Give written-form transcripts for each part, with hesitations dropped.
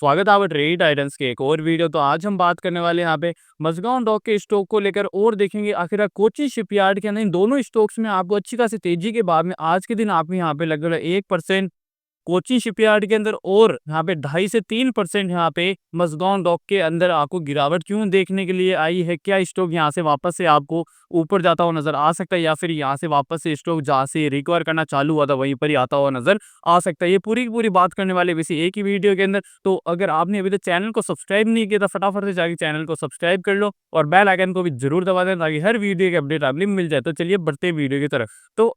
स्वागत है आपका ट्रेड टाइटंस के एक और वीडियो। तो आज हम बात करने वाले हैं यहाँ पे मज़गाओं डॉक के स्टॉक को लेकर और देखेंगे आखिर कोची शिपयार्ड के अंदर इन दोनों स्टॉक्स में आपको अच्छी खासी तेजी के बाद में आज के दिन आप यहाँ पे लगभग 1% कोची शिपयार्ड के अंदर और यहाँ पे 2.5 से 3% यहाँ पे मज़गाओं डॉक के अंदर आपको गिरावट क्यों देखने के लिए आई है। क्या स्टॉक यहाँ से वापस से आपको ऊपर जाता हुआ नजर आ सकता है या फिर यहाँ से वापस से स्टॉक जहाँ से रिकवर करना चालू हुआ था वहीं पर ही आता हुआ नजर आ सकता है। ये पूरी की पूरी बात करने वाले वैसे एक ही वीडियो के अंदर। तो अगर आपने अभी तक चैनल को सब्सक्राइब नहीं किया तो फटाफट से जाके चैनल को सब्सक्राइब कर लो और बेल आइकन को भी जरूर दबा दें ताकि हर वीडियो की अपडेट आपको मिल जाए। तो चलिए बढ़ते वीडियो की तरफ। तो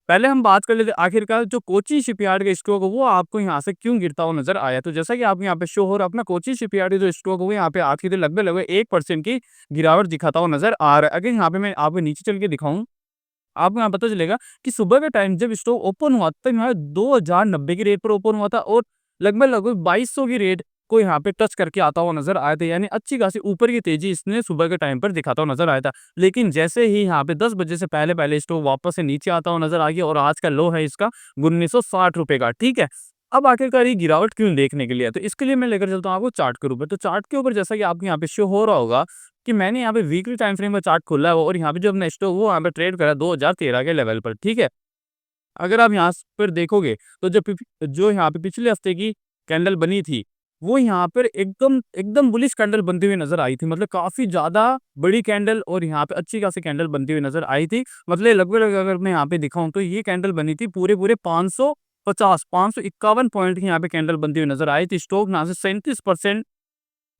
पहले हम बात कर लेते हैं आखिरकार जो कोची शिपयार्ड का स्टॉक है वो आपको यहाँ से क्यों गिरता हुआ नजर आया। तो जैसा कि आप यहाँ पे शो हो रहा है अपना कोची शिपयार्ड जो स्टॉक है वो यहाँ पे आज के दिन लगभग 1% की गिरावट दिखाता हुआ नजर आ रहा है। अगर यहाँ पे मैं आपको नीचे चल के दिखाऊं आपको यहाँ पता चलेगा कि सुबह के टाइम जब स्टॉक ओपन हुआ तब यहाँ 2090 की रेट पर ओपन हुआ था और लगभग 2200 की रेट को यहाँ पे टच करके आता हुआ नजर आया था। यानी अच्छी खासी ऊपर की तेजी इसने सुबह के टाइम पर दिखाता हुआ नजर आया था। लेकिन जैसे ही यहाँ पे 10 बजे से पहले पहले स्टॉक वापस से नीचे आता हुआ नजर आ गया और आज का लो है इसका 1960 रुपए का। ठीक है, अब आखिरकार ये गिरावट क्यों देखने के लिए है तो इसके लिए मैं लेकर चलता हूँ आपको चार्ट के ऊपर। तो चार्ट के ऊपर जैसा कि आपको यहाँ पे शो हो रहा होगा कि मैंने यहाँ पे वीकली टाइम फ्रेम में चार्ट खोला है और यहाँ पे जो अपना स्टॉक वो यहाँ पे ट्रेड करा 2013 के लेवल पर। ठीक है, अगर आप यहाँ पर देखोगे तो जो यहाँ पे पिछले हफ्ते की कैंडल बनी थी वो यहाँ पर एकदम एकदम बुलिश कैंडल बनती हुई नजर आई थी। मतलब काफी ज्यादा बड़ी कैंडल और यहाँ पे अच्छी खासी कैंडल बनती हुई नजर आई थी। मतलब लगभग अगर मैं यहाँ पे दिखाऊं तो ये कैंडल बनी थी पूरे पूरे 551 पॉइंट की यहाँ पे कैंडल बनती हुई नजर आई थी। स्टॉक यहाँ से 37%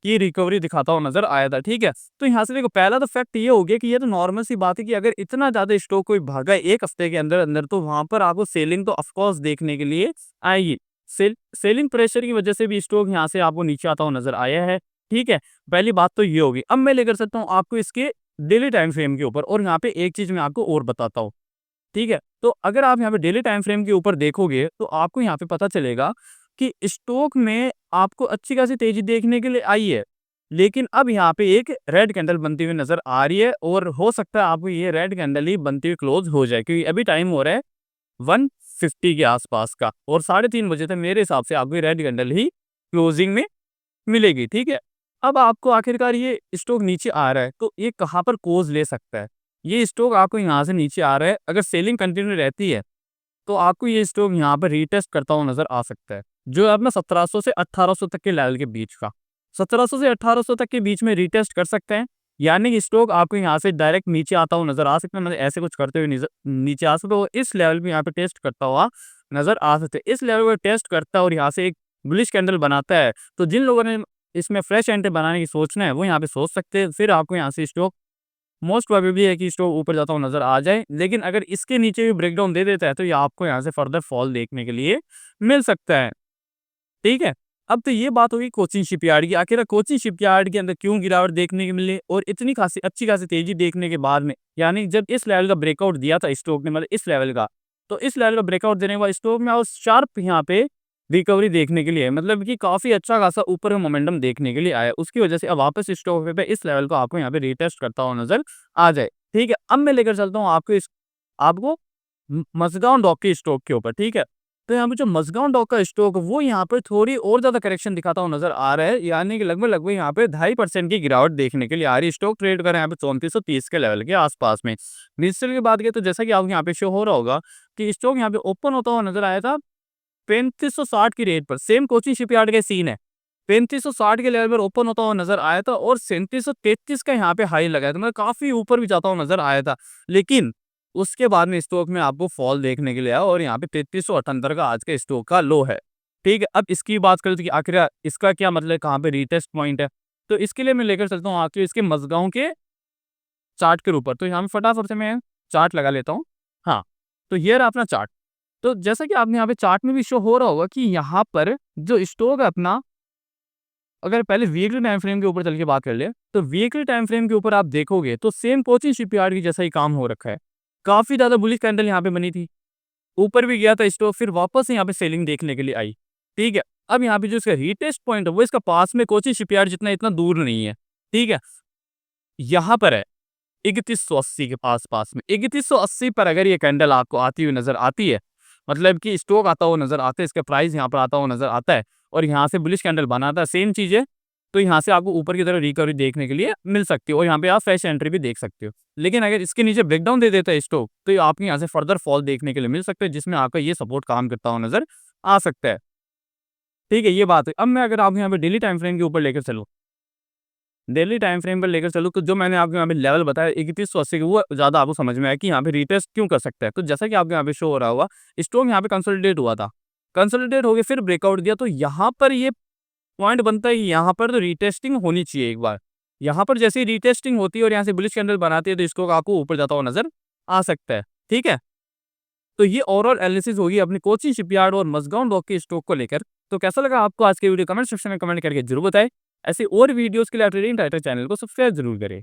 की रिकवरी दिखाता हुआ नजर आया था। ठीक है, तो यहाँ से देखो पहला तो फैक्ट ये हो गया कि ये तो नॉर्मल सी बात है कि अगर इतना ज्यादा स्टॉक कोई भागा एक हफ्ते के अंदर अंदर तो वहां पर आपको सेलिंग तो ऑफकोर्स देखने के लिए आएगी। सेलिंग प्रेशर की वजह से भी स्टॉक यहाँ से आपको नीचे आता हुआ नजर आया है। ठीक है, पहली बात तो ये होगी। अब मैं लेकर सकता हूँ आपको इसके डेली टाइम फ्रेम के ऊपर और यहाँ पे एक चीज मैं आपको और बताता हूँ। ठीक है, तो अगर आप यहाँ पे डेली टाइम फ्रेम के ऊपर देखोगे तो आपको यहाँ पे पता चलेगा कि स्टॉक में आपको अच्छी खासी तेजी देखने के लिए आई है। लेकिन अब यहाँ पे एक रेड कैंडल बनती हुई नजर आ रही है और हो सकता है आपको ये रेड कैंडल ही बनती हुई क्लोज हो जाए क्योंकि अभी टाइम हो रहा है 150 के आसपास का और 3:30 बजे तक मेरे हिसाब से आपको रेड कैंडल ही क्लोजिंग में मिलेगी। ठीक है, अब आपको आखिरकार ये स्टॉक नीचे आ रहा है तो ये कहाँ पर क्लोज ले सकता है। ये स्टॉक आपको यहाँ से नीचे आ रहा है, अगर सेलिंग कंटिन्यू रहती है तो आपको ये स्टॉक यहाँ पर रीटेस्ट करता हुआ नजर आ सकता है जो है अपना 1700 से 1800 तक के लेवल के बीच का। 1700 से 1800 तक के बीच में रीटेस्ट कर सकते हैं। यानी कि स्टॉक आपको यहाँ से डायरेक्ट नीचे आता हुआ नजर आ सकता है। मतलब ऐसे कुछ करते हुए नीचे आ सकते हो, इस लेवल पे यहाँ पे टेस्ट करता हुआ नजर आ सकते हैं। इस लेवल पर टेस्ट करता है और यहाँ से एक बुलिश कैंडल बनाता है तो जिन लोगों ने इसमें फ्रेश एंट्री बनाने की सोचना है वो यहाँ पे सोच सकते हैं। फिर आपको यहाँ से स्टॉक मोस्ट प्रोबेबली है कि स्टॉक ऊपर जाता हुआ नजर आ जाए। लेकिन अगर इसके नीचे भी ब्रेकडाउन दे देता है तो ये आपको यहाँ से फर्दर फॉल देखने के लिए मिल सकता है। ठीक है, अब तो ये बात होगी कोचिंग शिपयार्ड की। आखिर कोचिंग शिपयार्ड के अंदर क्यों गिरावट देखने को मिली और इतनी खासी अच्छी खासी तेजी देखने के बाद में, यानी जब इस लेवल का ब्रेकआउट दिया था स्टॉक ने, मतलब इस लेवल का, तो इस लेवल का ब्रेकआउट देने के बाद स्टॉक में और शार्प यहाँ पे रिकवरी देखने के लिए, मतलब कि काफी अच्छा खासा ऊपर का मोमेंटम देखने के लिए आया। उसकी वजह से अब वापस स्टॉक पे इस लेवल को आपको यहाँ पे रीटेस्ट करता हुआ नजर आ जाए। ठीक है, अब मैं लेकर चलता हूँ आपको मजगांव डॉक के स्टॉक के ऊपर। ठीक है, तो यहाँ पे जो मजगांव डॉक का स्टॉक वो यहाँ पर थोड़ी और ज्यादा करेक्शन दिखाता हुआ नजर आ रहा है। यानी कि लगभग यहाँ पे 2.5% की गिरावट देखने के लिए आ रही है। स्टॉक ट्रेड कर रहे हैं यहाँ पे 3430 के लेवल के आसपास में। निश्चित की बात की तो जैसा कि आपको यहाँ पे शो हो रहा होगा कि स्टॉक यहाँ पे ओपन होता हुआ नजर आया था 3560 की रेट पर। सेम कोचिंग शिपयार्ड का सीन है, 3560 के लेवल पर ओपन होता हुआ नजर आया था और 3733 का यहाँ पे हाई लगाया था। मतलब काफी ऊपर भी जाता हुआ नजर आया था। लेकिन उसके बाद में स्टॉक में आपको फॉल देखने के लिए आया और यहाँ पे 3378 का आज के स्टॉक का लो है। ठीक है, अब इसकी बात करें तो कि आखिर इसका क्या मतलब कहाँ पे रीटेस्ट पॉइंट है, तो इसके लिए मैं लेकर चलता हूँ आपके इसके मजगांव के चार्ट के ऊपर। तो यहाँ पे फटाफट से मैं चार्ट लगा लेता हूँ। हाँ, तो ये रहा अपना चार्ट। तो जैसा कि आपने यहाँ पे चार्ट में भी शो हो रहा होगा कि यहाँ पर जो स्टॉक है अपना, अगर पहले वीकली टाइम फ्रेम के ऊपर चल के बात कर ले तो वीकली टाइम फ्रेम के ऊपर आप देखोगे तो सेम कोचिंग शिपयार्ड की जैसा ही काम हो रखा है। काफी ज्यादा बुलिश कैंडल यहाँ पे बनी थी, ऊपर भी गया था स्टॉक, फिर वापस यहाँ पे सेलिंग देखने के लिए आई। ठीक है, अब यहाँ पे जो इसका रीटेस्ट पॉइंट है वो इसका पास में कोचिंग शिपयार्ड जितना इतना दूर नहीं है। ठीक है, यहाँ पर है 3180 के पास में। 3180 पर अगर ये कैंडल आपको आती हुई नजर आती है, मतलब कि स्टॉक आता हुआ नजर आता है, इसका प्राइस यहाँ पर आता हुआ नजर आता है और यहाँ से बुलिश कैंडल बनाता है, सेम चीज़ है। तो यहाँ से आपको ऊपर की तरफ रिकवरी देखने के लिए मिल सकती है और यहाँ पे आप फ्रेश एंट्री भी देख सकते हो। लेकिन अगर इसके नीचे ब्रेकडाउन दे देता है स्टॉक, तो ये आपको यहाँ से फर्दर फॉल देखने के लिए मिल सकता है, जिसमें आपका ये सपोर्ट काम करता हुआ नज़र आ सकता है। ठीक है, ये बात है। अब मैं अगर आपको यहाँ पे डेली टाइम फ्रेम के ऊपर लेकर चलूँ, डेली टाइम फ्रेम पर लेकर चलूँ, तो जो मैंने आपको यहाँ पे लेवल बताया 3180 वो ज़्यादा आपको समझ में आया कि यहाँ पे रिटेस्ट क्यों कर सकता है। तो जैसा कि आपको यहाँ पे शो हो रहा होगा, स्टॉक यहाँ पे कंसोलिडेट हुआ था। कंसोलिडेट हो के फिर ब्रेकआउट दिया, तो यहाँ पर ये पॉइंट बनता है कि यहाँ पर तो रीटेस्टिंग होनी चाहिए एक बार। यहाँ पर जैसे ही रीटेस्टिंग होती है और यहाँ से बुलिश कैंडल बनाती है, तो स्टॉक आपको ऊपर जाता हुआ नज़र आ सकता है। ठीक है? तो ये ओवरऑल एनालिसिस होगी अपनी कोचिंग शिपयार्ड और मज़गांव डॉक के स्टॉक को लेकर। तो कैसा लगा आपको आज की वीडियो? कमेंट सेक्शन में कमेंट करके ज़रूर बताएँ। ऐसे और वीडियोज़ के लिए आप ट्रेडिंग टाइटर चैनल को सब्सक्राइब ज़रूर करें।